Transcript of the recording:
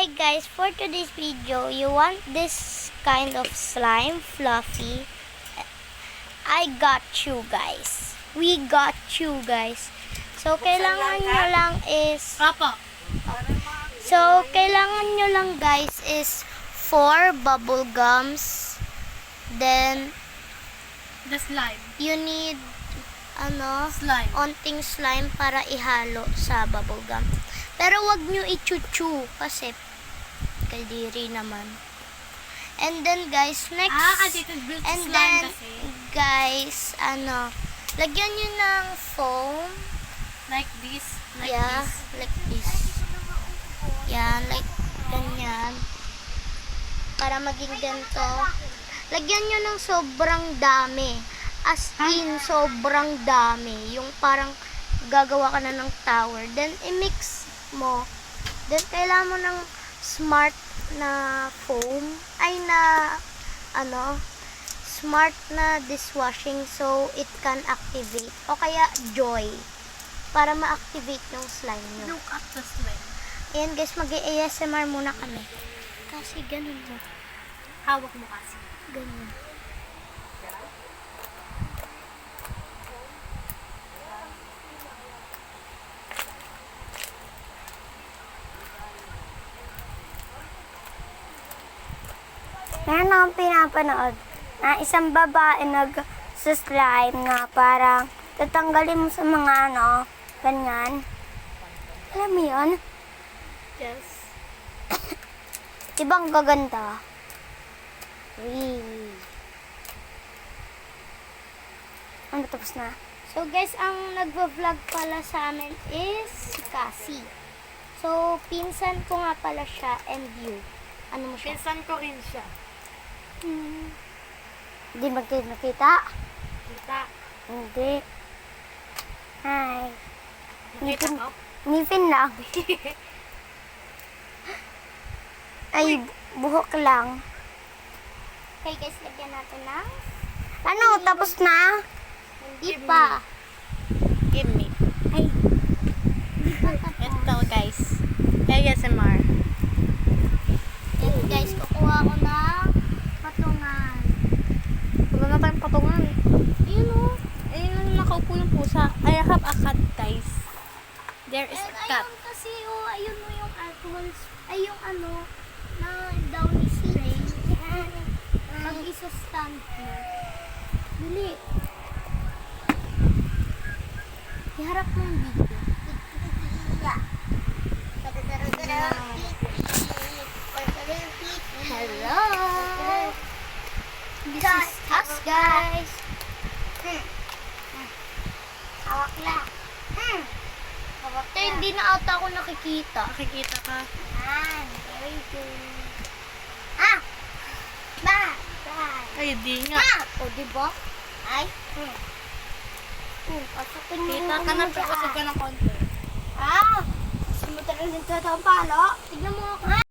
Hi guys, for today's video, you want this kind of slime, fluffy? I got you guys. We got you guys. So, kailangan nyo lang is... Papa. So, kailangan nyo lang guys is 4 bubble gums. Then, The slime. you need Slime. onting slime para ihalo sa bubble gum. Pero wag nyo i-chu-chu kasi kadiri naman. And then guys, next Kasi it built and slime then kasi. guys, lagyan nyo ng foam. Like this. Like Yeah, this. like this. Yan, like ganyan. Para maging ganito. Lagyan nyo ng sobrang dami. As in, sobrang dami. Yung parang gagawa ka na ng tower. Then, i-mix mo. Then, kailangan mo ng smart na foam. Ay, smart na dishwashing so it can activate. O kaya, joy. Para ma-activate yung slime nyo. Look at the slime. Ayan guys, mag-ASMR muna kami. Kasi ganun mo. Hawak mo kasi. Ganyan. Meron akong pinapanood na isang babae nag-slime na parang tatanggalin mo sa mga ganyan. Alam mo yun? Yes. Diba ang gaganda? Really? Ano, tapos na? So guys, ang nagvo-vlog pala sa amin is si Cassie. So, pinsan ko nga pala siya and you. Ano mo siya? Pinsan ko rin siya. Hindi nakita? Kita. Hindi. Hi. Nakita ko? Ngipin lang. Ay, buhok lang. Okay guys, lagyan natin ng... Ano, tapos na? Hindi Give pa. Give me. Ay, hindi pa tapos. Ito guys. ASMR. Yan guys, kukuha ko ng patungan. Wala na tayong patungan. Ayun o. Ayun ang nakaupo ng pusa. I have a cat guys. There is a cat. Ayun kasi, ayun mo yung alcohol. Ay, yung na downy spray. Pag isa-stand mo. Dali. Iharap mo yung video. Hello! This is us, guys. Hawak lang. Ito, hindi na ata ako nakikita. Nakikita ka. Very good. Bye. Ay, di nga. O, diba? Ay. Pasukin mo. Kita ka na, pero ka ng konti. Gusto mo talaga nito ang palo? Tignan mo ako.